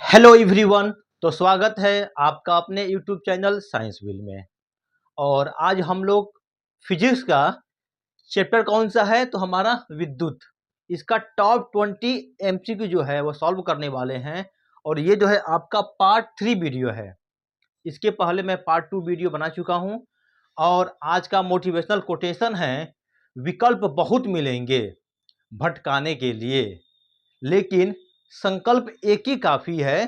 Hello everyone. तो स्वागत है आपका अपने यूट्यूब चैनल साइंस व्हील में। और आज हम लोग फिजिक्स का चैप्टर कौन सा है तो हमारा विद्युत, इसका टॉप 20 एमसीक्यू जो है वो सॉल्व करने वाले हैं। और ये जो है आपका पार्ट 3 वीडियो है। इसके पहले मैं पार्ट 2 वीडियो बना चुका हूँ। और आज का मोटिवेशनल कोटेशन है, विकल्प बहुत मिलेंगे भटकाने के लिए, लेकिन संकल्प एक ही काफ़ी है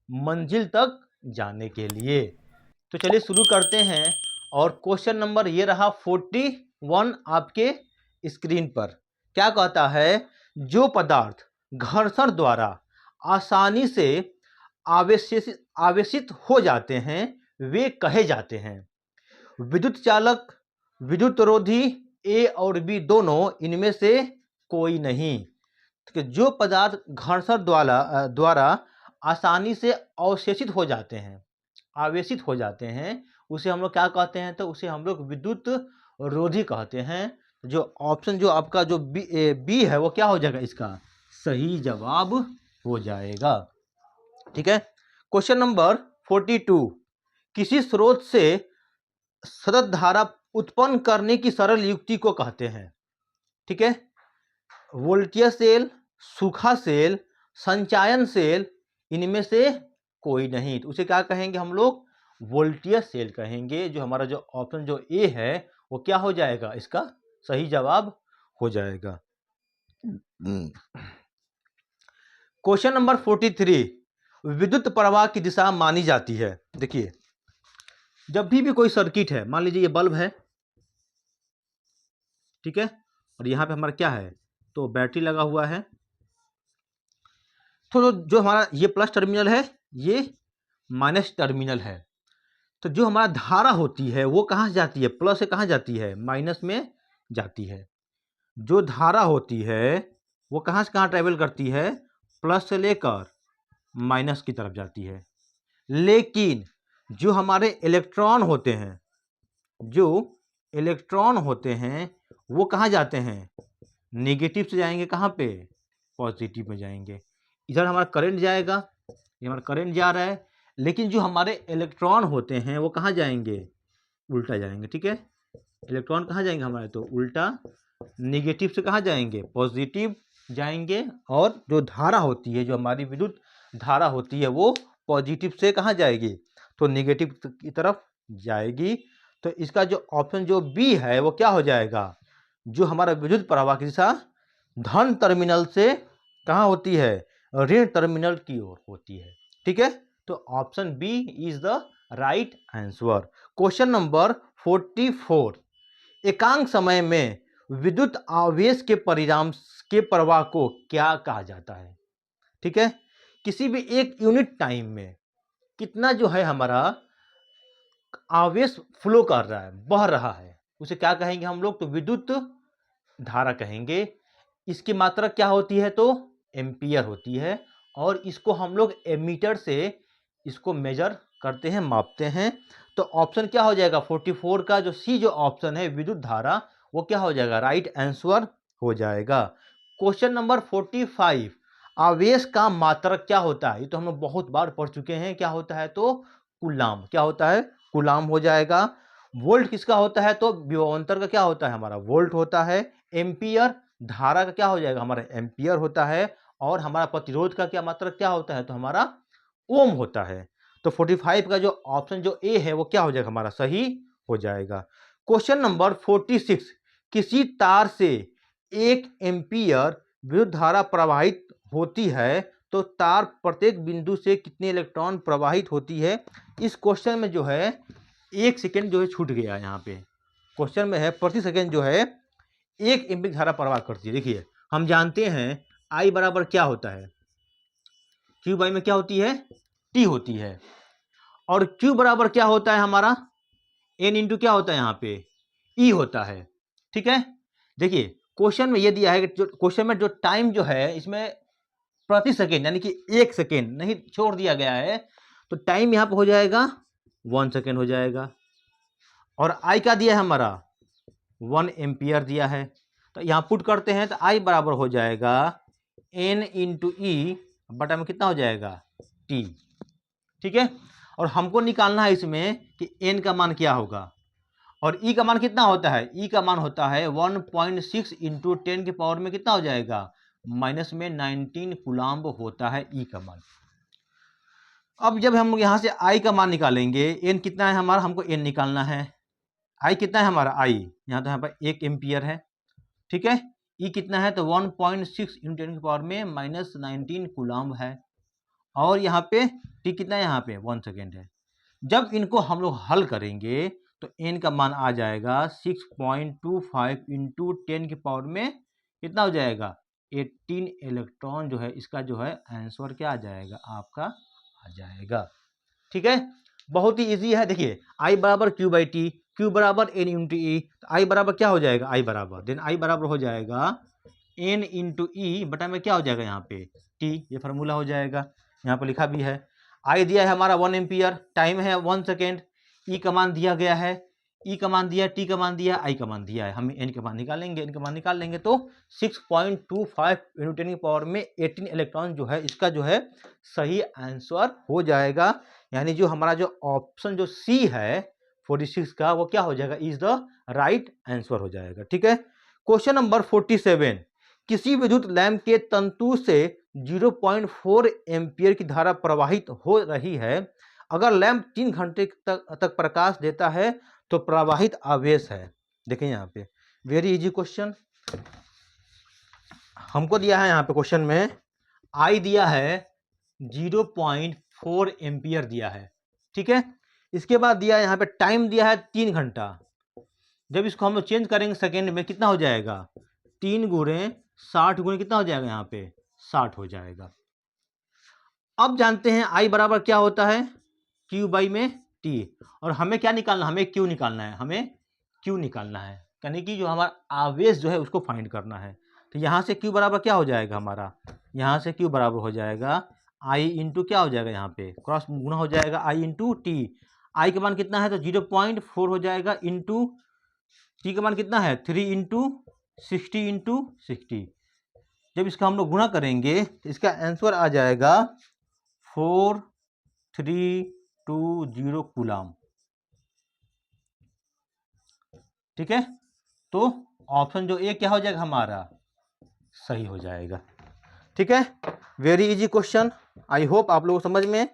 मंजिल तक जाने के लिए। तो चलिए शुरू करते हैं। और क्वेश्चन नंबर ये रहा 41 आपके स्क्रीन पर। क्या कहता है, जो पदार्थ घर्षण द्वारा आसानी से आवेशित हो जाते हैं वे कहे जाते हैं विद्युत चालक, विद्युतरोधी, ए और बी दोनों, इनमें से कोई नहीं। कि जो पदार्थ घर्षण द्वारा आसानी से अवशेषित हो जाते हैं, आवेशित हो जाते हैं, उसे हम लोग क्या कहते हैं तो उसे हम लोग विद्युत रोधी कहते हैं। जो ऑप्शन जो आपका जो बी है वो क्या हो जाएगा, इसका सही जवाब हो जाएगा। ठीक है। क्वेश्चन नंबर 42, किसी स्रोत से सतत धारा उत्पन्न करने की सरल युक्ति को कहते हैं। ठीक है। वोल्टीय सेल, सूखा सेल, संचायन सेल, इनमें से कोई नहीं। तो उसे क्या कहेंगे हम लोग, वोल्टीय सेल कहेंगे। जो हमारा जो ऑप्शन जो ए है वो क्या हो जाएगा, इसका सही जवाब हो जाएगा। क्वेश्चन नंबर 43, विद्युत प्रवाह की दिशा मानी जाती है। देखिए, जब भी कोई सर्किट है, मान लीजिए ये बल्ब है, ठीक है, और यहाँ पे हमारा क्या है तो बैटरी लगा हुआ है। तो जो हमारा ये प्लस टर्मिनल है, ये माइनस टर्मिनल है। तो जो हमारा धारा होती है वो कहाँ से जाती है, प्लस से कहाँ जाती है, माइनस में जाती है। जो धारा होती है वो कहाँ से कहाँ ट्रेवल करती है, प्लस से लेकर माइनस की तरफ जाती है। लेकिन जो हमारे इलेक्ट्रॉन होते हैं, जो इलेक्ट्रॉन होते हैं वो कहाँ जाते हैं, नेगेटिव से जाएंगे, कहाँ पे, पॉजिटिव में जाएंगे। इधर हमारा करंट जाएगा, ये हमारा करंट जा रहा है, लेकिन जो हमारे इलेक्ट्रॉन होते हैं वो कहाँ जाएंगे, उल्टा जाएंगे। ठीक है, इलेक्ट्रॉन कहाँ जाएंगे हमारे तो उल्टा, नेगेटिव से कहाँ जाएंगे, पॉजिटिव जाएंगे। और जो धारा होती है, जो हमारी विद्युत धारा होती है वो पॉजिटिव से कहाँ जाएगी, तो नेगेटिव की तरफ जाएगी। तो इसका जो ऑप्शन जो बी है वो क्या हो जाएगा, जो हमारा विद्युत प्रवाह की दिशा धन टर्मिनल से कहाँ होती है, ऋण टर्मिनल की ओर होती है। ठीक है, तो option B is the right answer. Question number 44, एकांक समय में विद्युत आवेश के परिणाम के प्रवाह को क्या कहा जाता है। ठीक है, किसी भी एक यूनिट टाइम में कितना जो है हमारा आवेश फ्लो कर रहा है, बह रहा है, उसे क्या कहेंगे हम लोग, तो विद्युत धारा कहेंगे। इसकी मात्रा क्या होती है तो एम्पियर होती है। और इसको हम लोग एमीटर से इसको मेजर करते हैं, मापते हैं। तो ऑप्शन क्या हो जाएगा 44 का जो सी जो ऑप्शन है विद्युत धारा, वो क्या हो जाएगा, राइट आंसर हो जाएगा। क्वेश्चन नंबर 45, आवेश का मात्रक क्या होता है, ये तो हम लोग बहुत बार पढ़ चुके हैं। क्या होता है तो कूलाम, क्या होता है, कूलाम हो जाएगा। वोल्ट किसका होता है तो विभवांतर का क्या होता है, हमारा वोल्ट होता है। एम्पियर धारा का क्या हो जाएगा, हमारा एम्पियर होता है। और हमारा प्रतिरोध का क्या मात्रक क्या होता है तो हमारा ओम होता है। तो 45 का जो ऑप्शन जो ए है वो क्या हो जाएगा, हमारा सही हो जाएगा। क्वेश्चन नंबर 46, किसी तार से 1 एम्पियर विद्युत धारा प्रवाहित होती है तो तार प्रत्येक बिंदु से कितने इलेक्ट्रॉन प्रवाहित होती है। इस क्वेश्चन में जो है 1 सेकेंड जो है छूट गया। यहाँ पे क्वेश्चन में है प्रति सेकेंड जो है 1 एम्पीयर धारा प्रवाह करती है। देखिए, हम जानते हैं आई बराबर क्या होता है, क्यू बाई में क्या होती है, टी होती है। और क्यू बराबर क्या होता है हमारा, एन इंटू क्या होता है यहाँ पे, ई होता है। ठीक है, देखिए क्वेश्चन में ये दिया है कि जो क्वेश्चन में जो टाइम जो है इसमें प्रति सेकेंड यानी कि 1 सेकेंड नहीं छोड़ दिया गया है। तो टाइम यहाँ पे हो जाएगा 1 सेकेंड हो जाएगा। और आई क्या दिया है हमारा, 1 एम्पियर दिया है। तो यहाँ पुट करते हैं तो आई बराबर हो जाएगा एन इंटू ई बटा में कितना हो जाएगा टी। ठीक है, और हमको निकालना है इसमें कि एन का मान क्या होगा, और ई का मान कितना होता है, ई का मान होता है 1.6 इंटू 10 के पावर में कितना हो जाएगा, माइनस में 19 कूलम्ब होता है ई का मान। अब जब हम यहाँ से आई का मान निकालेंगे, एन कितना है हमारा, हमको एन निकालना है, आई कितना है हमारा, आई यहाँ तो यहाँ पर 1 एम्पियर है। ठीक है, ई कितना है तो 1.6 इंटू 10 के पावर में माइनस 19 कूलम्ब है, और यहाँ पे टी कितना है, यहाँ पे 1 सेकेंड है। जब इनको हम लोग हल करेंगे तो एन का मान आ जाएगा 6.25 इंटू 10 के पावर में कितना हो जाएगा, 18 इलेक्ट्रॉन जो है इसका जो है आंसर क्या आ जाएगा, आपका आ जाएगा। ठीक है, बहुत ही इजी है। देखिए आई बराबर क्यू बाई टी, क्यू बराबर एन इंटू ई, तो आई बराबर क्या हो जाएगा, आई बराबर देन आई बराबर हो जाएगा एन इंटू ई बटा में क्या हो जाएगा यहाँ पे टी, ये फार्मूला हो जाएगा, यहाँ पर लिखा भी है। आई दिया है हमारा 1 एम्पियर, टाइम है 1 सेकेंड, ई का मान दिया गया है, ई का मान दिया, टी का मान दिया, आई का मान दिया है, हम एन का मान निकालेंगे, एन का मान निकाल लेंगे तो 6.25 इंटू 10 की पावर में 18 इलेक्ट्रॉन जो है इसका जो है सही आंसर हो जाएगा। यानी जो हमारा जो ऑप्शन जो सी है 46 का वो क्या हो जाएगा, इज द राइट आंसर हो जाएगा। ठीक है, क्वेश्चन नंबर 47, किसी विद्युत लैंप के तंतु से 0.4 एम्पियर की धारा प्रवाहित हो रही है, अगर लैंप 3 घंटे तक प्रकाश देता है तो प्रवाहित आवेश है। देखें यहाँ पे वेरी इजी क्वेश्चन हमको दिया है, यहाँ पे क्वेश्चन में आई दिया है 0.4 एम्पियर दिया है। ठीक है, इसके बाद दिया है यहाँ पे टाइम दिया है 3 घंटा, जब इसको हम लोग चेंज करेंगे सेकेंड में कितना हो जाएगा, 3 गुणे 60 गुणे कितना हो जाएगा, यहाँ पे 60 हो जाएगा। अब जानते हैं आई बराबर क्या होता है, क्यू बाई में टी, और हमें क्या निकालना, हमें क्यू निकालना है, हमें क्यू निकालना है, यानी कि जो हमारा आवेश जो है उसको फाइंड करना है। तो यहाँ से क्यू बराबर क्या हो जाएगा हमारा, यहाँ से क्यू बराबर हो जाएगा आई इंटू क्या हो जाएगा, यहाँ पे क्रॉस गुना हो जाएगा आई इंटू टी, आई का मान कितना है तो 0.4 हो जाएगा, इंटू टी का मान कितना है 3 इंटू 60 इंटू 60। जब इसका हम लोग गुणा करेंगे तो इसका आंसर आ जाएगा 4320 कूलम। ठीक है, तो ऑप्शन जो ए क्या हो जाएगा हमारा, सही हो जाएगा। ठीक है, very easy question, I hope आप लोगों को समझ में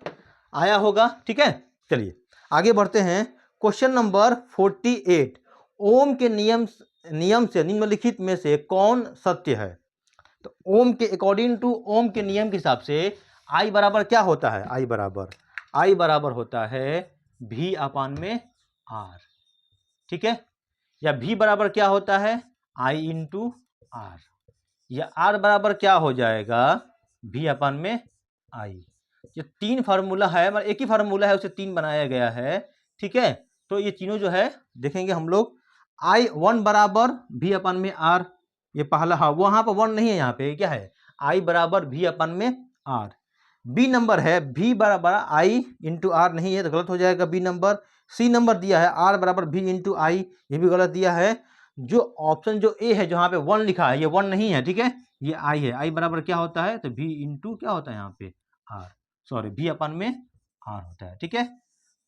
आया होगा। ठीक है, चलिए आगे बढ़ते हैं। क्वेश्चन नंबर 48, ओम के नियम से निम्नलिखित में से कौन सत्य है। तो ओम के अकॉर्डिंग टू ओम के नियम के हिसाब से आई बराबर क्या होता है, आई बराबर होता है भी अपान में आर। ठीक है, या भी बराबर क्या होता है आई इंटू आर, या आर बराबर क्या हो जाएगा भी अपान में आई। ये 3 फार्मूला है, मतलब एक ही फार्मूला है उसे 3 बनाया गया है। ठीक है, तो ये तीनों जो है देखेंगे हम लोग, आई 1 बराबर भी अपान में आर, ये पहला, हाँ वहां पर 1 नहीं है, यहाँ पे क्या है आई बराबर भी अपान में आर। बी नंबर है भी बराबर आई इंटू आर, नहीं है तो गलत हो जाएगा बी नंबर। सी नंबर दिया है आर बराबर भी इंटू आई, ये भी गलत दिया है। जो ऑप्शन जो ए है जहाँ पे 1 लिखा है ये 1 नहीं है। ठीक है, ये आई है, आई बराबर क्या होता है तो भी इंटू क्या होता है यहाँ पे आर, सॉरी भी अपान में आर होता है। ठीक है,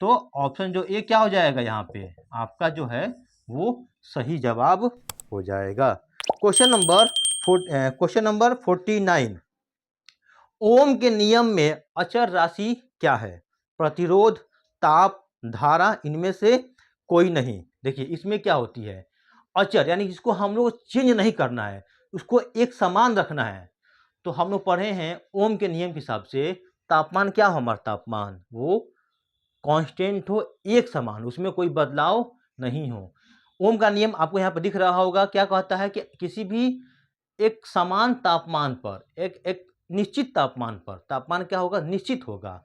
तो ऑप्शन जो ए क्या हो जाएगा यहाँ पे आपका जो है वो सही जवाब हो जाएगा। क्वेश्चन नंबर 49, ओम के नियम में अचर राशि क्या है, प्रतिरोध, ताप, धारा, इनमें से कोई नहीं। देखिए इसमें क्या होती है अचर, यानी जिसको हम लोग चेंज नहीं करना है, उसको एक समान रखना है। तो हम लोग पढ़े हैं ओम के नियम के हिसाब से तापमान क्या हो, हमारा तापमान वो कांस्टेंट हो, एक समान, उसमें कोई बदलाव नहीं हो। ओम का नियम आपको यहाँ पर दिख रहा होगा, क्या कहता है कि किसी भी एक समान तापमान पर, एक निश्चित तापमान पर, तापमान क्या होगा निश्चित होगा,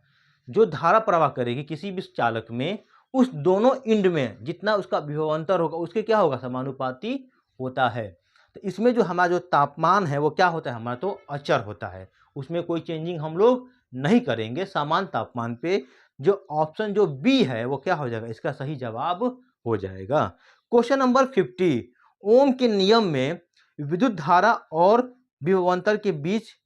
जो धारा प्रवाह करेगी किसी भी चालक में, उस दोनों इंड में जितना उसका विभवांतर होगा उसके क्या होगा समानुपाती होता है। तो इसमें जो हमारा जो तापमान है वो क्या होता है हमारा तो अचर होता है, उसमें कोई चेंजिंग हम लोग नहीं करेंगे समान तापमान पे। जो ऑप्शन जो बी है वो क्या हो जाएगा, इसका सही जवाब हो जाएगा। क्वेश्चन नंबर 50, ओम के नियम में विद्युत धारा और विभवांतर के बीच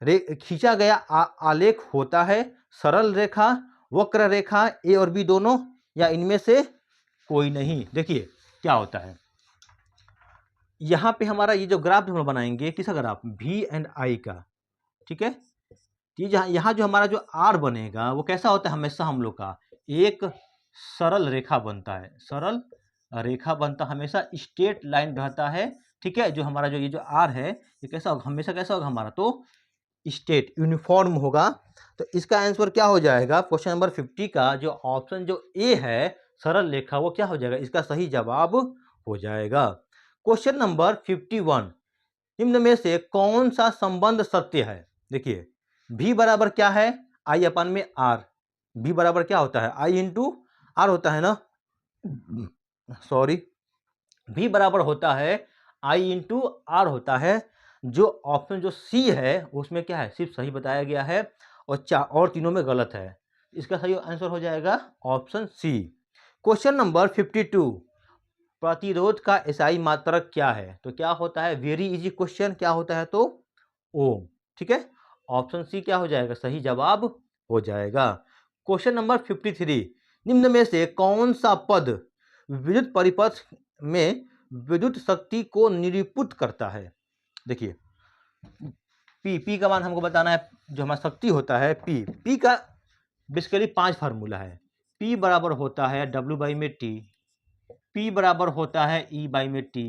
खींचा गया आलेख होता है सरल रेखा, वक्र रेखा, ए और बी दोनों, या इनमें से कोई नहीं। देखिए क्या होता है, यहाँ पे हमारा ये जो ग्राफ हम बनाएंगे, किसका ग्राफ, V एंड I का, ठीक है। ये यहाँ जो हमारा जो R बनेगा वो कैसा होता है, हमेशा हम लोग का एक सरल रेखा बनता है, सरल रेखा बनता, हमेशा स्ट्रेट लाइन रहता है, ठीक है। जो हमारा जो ये जो R है ये कैसा होगा, हमेशा कैसा होगा हमारा, तो स्ट्रेट यूनिफॉर्म होगा। तो इसका आंसर क्या हो जाएगा, क्वेश्चन नंबर 50 का जो ऑप्शन जो ए है सरल रेखा, वो क्या हो जाएगा, इसका सही जवाब हो जाएगा। क्वेश्चन नंबर 51, निम्न में से कौन सा संबंध सत्य है। देखिए V बराबर क्या है, I अपन में R, V बराबर क्या होता है, I इंटू R होता है ना, सॉरी, V बराबर होता है I इंटू R होता है। जो ऑप्शन जो C है उसमें क्या है, सिर्फ सही बताया गया है, और तीनों में गलत है। इसका सही आंसर हो जाएगा ऑप्शन C। क्वेश्चन नंबर 52, प्रतिरोध का एसआई मात्रक क्या है, तो क्या होता है, वेरी इजी क्वेश्चन, क्या होता है, तो ओम, ठीक है। ऑप्शन सी क्या हो जाएगा, सही जवाब हो जाएगा। क्वेश्चन नंबर 53, निम्न में से कौन सा पद विद्युत परिपथ में विद्युत शक्ति को निरूपित करता है। देखिए पी का मान हमको बताना है, जो हमारा शक्ति होता है पी का बेसिकली 5 फार्मूला है। पी बराबर होता है W बाई में टी, P बराबर होता है E बाई में T,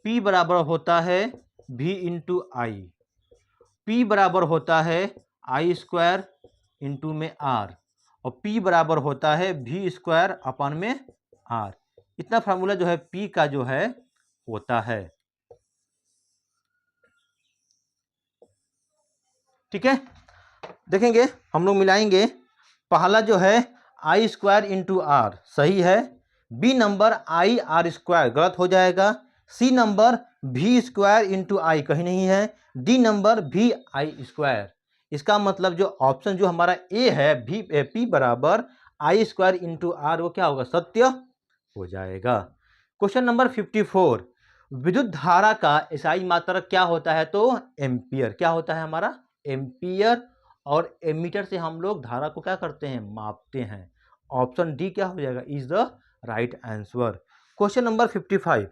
P बराबर होता है V इंटू आई, P बराबर होता है I स्क्वायर इंटू में R, और P बराबर होता है V स्क्वायर अपन में R। इतना फार्मूला जो है P का जो है होता है, ठीक है। देखेंगे हम लोग मिलाएंगे, पहला जो है I स्क्वायर इंटू R सही है, B number I R square गलत हो जाएगा, सी नंबर भी स्क्वायर इंटू आई कहीं नहीं है, डी नंबर भी आई स्क्वायर। इसका मतलब जो ऑप्शन जो हमारा ए है भी पी बराबर आई स्क्वायर इंटू आर, वो क्या होगा, सत्य हो जाएगा। क्वेश्चन नंबर 54, विद्युत धारा का एसआई मात्रक क्या होता है, तो एम्पियर। क्या होता है हमारा, एम्पियर, और एमीटर से हम लोग धारा को क्या करते हैं, मापते हैं। ऑप्शन डी क्या हो जाएगा, is the right answer. Question number 55,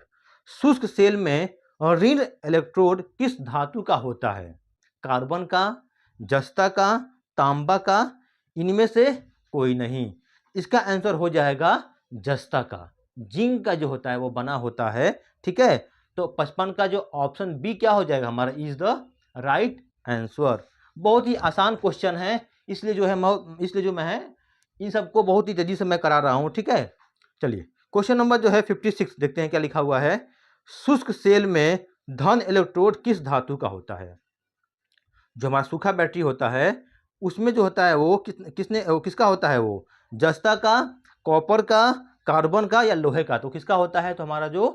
शुष्क सेल में ऋण इलेक्ट्रोड किस धातु का होता है, कार्बन का, जस्ता का, तांबा का, इनमें से कोई नहीं। इसका आंसर हो जाएगा जस्ता का, जिंक का जो होता है वो बना होता है, ठीक है। तो 55 का जो ऑप्शन बी क्या हो जाएगा हमारा, इज द राइट आंसर। बहुत ही आसान क्वेश्चन है, इसलिए जो मैं इन सबको बहुत ही तेजी से मैं करा रहा हूं, ठीक है। चलिए क्वेश्चन नंबर जो है 56 देखते हैं क्या लिखा हुआ है। शुष्क सेल में धन इलेक्ट्रोड किस धातु का होता है। जो हमारा सूखा बैटरी होता है उसमें जो होता है वो किसका होता है, वो जस्ता का, कॉपर का, कार्बन का, या लोहे का। तो किसका होता है, तो हमारा जो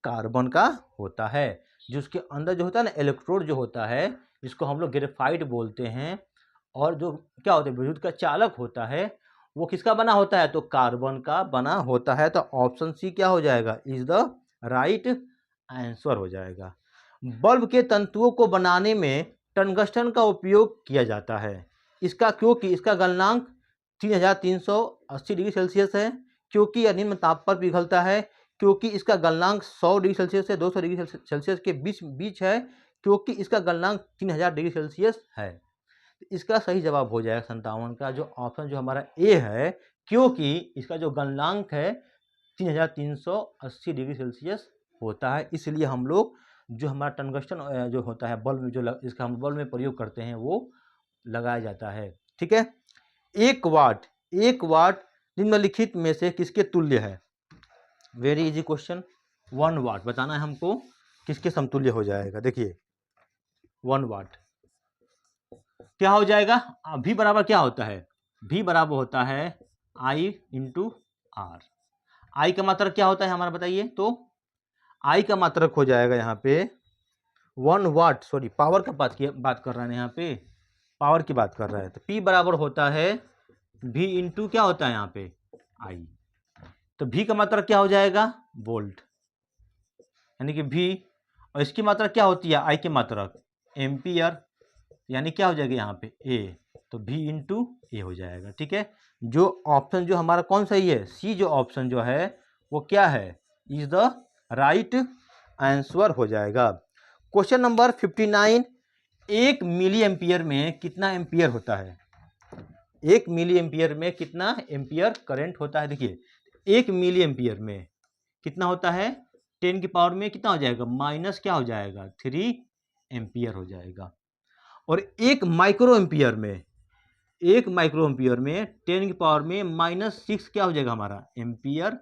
कार्बन का होता है। जो उसके अंदर जो होता है ना इलेक्ट्रोड जो होता है, जिसको हम लोग ग्रेफाइट बोलते हैं, और जो क्या होता है विद्युत का चालक होता है, वो किसका बना होता है, तो कार्बन का बना होता है। तो ऑप्शन सी क्या हो जाएगा, इज द राइट आंसर हो जाएगा। बल्ब के तंतुओं को बनाने में टंगस्टन का उपयोग किया जाता है, इसका क्योंकि इसका गलनांक 3380 डिग्री सेल्सियस है, क्योंकि यह निम्न ताप पर पिघलता है, क्योंकि इसका गलनांक 100 डिग्री सेल्सियस से 200 डिग्री सेल्सियस के बीच है, क्योंकि इसका गलनांक 3000 डिग्री सेल्सियस है। इसका सही जवाब हो जाएगा 57 का जो ऑप्शन जो हमारा ए है, क्योंकि इसका जो गलनांक है 3380 डिग्री सेल्सियस होता है, इसलिए हम लोग जो हमारा टंगस्टन जो होता है बल्ब में, जो इसका हम बल्ब में प्रयोग करते हैं, वो लगाया जाता है, ठीक है। 1 वाट निम्नलिखित में से किसके तुल्य है। वेरी इजी क्वेश्चन, 1 वाट बताना है हमको, किसके समतुल्य हो जाएगा। देखिए 1 वाट क्या हो जाएगा, V बराबर क्या होता है, V बराबर होता है I इंटू आर। आई का मात्रक क्या होता है हमारा बताइए, तो I का मात्रक हो जाएगा यहाँ पे 1 वाट, सॉरी पावर का बात कर रहे हैं यहाँ पे, पावर की बात कर रहा है। तो P बराबर होता है V इंटू क्या होता है यहाँ पे I। तो V का मात्रक क्या हो जाएगा, वोल्ट, यानी कि V, और इसकी मात्रा क्या होती है, I की मात्रक एम्पियर। यानी क्या हो जाएगा यहाँ पे ए, तो v इंटू ए हो जाएगा। ठीक है, जो ऑप्शन जो हमारा कौन सही है, सी जो ऑप्शन जो है वो क्या है, इज द राइट आंसर हो जाएगा। क्वेश्चन नंबर 59, 1 मिली एम्पियर में कितना एम्पियर होता है? 1 मिली एम्पियर में कितना एम्पियर करंट होता है? देखिए 1 मिली एम्पियर में कितना होता है, 10 की पावर में कितना हो जाएगा, माइनस क्या हो जाएगा, 3 एम्पियर हो जाएगा। और 1 माइक्रो एम्पियर में, 1 माइक्रो एम्पियर में 10 की पावर में -6 क्या हो जाएगा हमारा, एम्पियर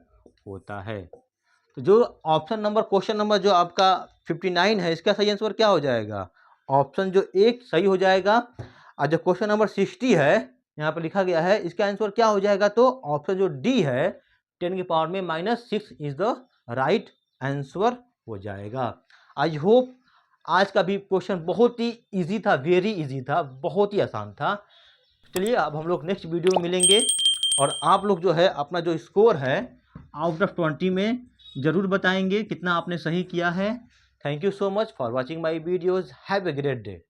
होता है। तो जो ऑप्शन नंबर, क्वेश्चन नंबर जो आपका 59 है, इसका सही आंसर क्या हो जाएगा, ऑप्शन जो एक सही हो जाएगा। और जो क्वेश्चन नंबर 60 है यहाँ पर लिखा गया है, इसका आंसर क्या हो जाएगा, तो ऑप्शन जो डी है 10 की पावर में -6 इज द राइट आंसर हो जाएगा। आई होप आज का भी क्वेश्चन बहुत ही इजी था, वेरी इजी था, बहुत ही आसान था। चलिए अब हम लोग नेक्स्ट वीडियो में मिलेंगे, और आप लोग जो है अपना जो स्कोर है आउट ऑफ 20 में ज़रूर बताएंगे कितना आपने सही किया है। Thank you so much for watching my videos. Have a great day.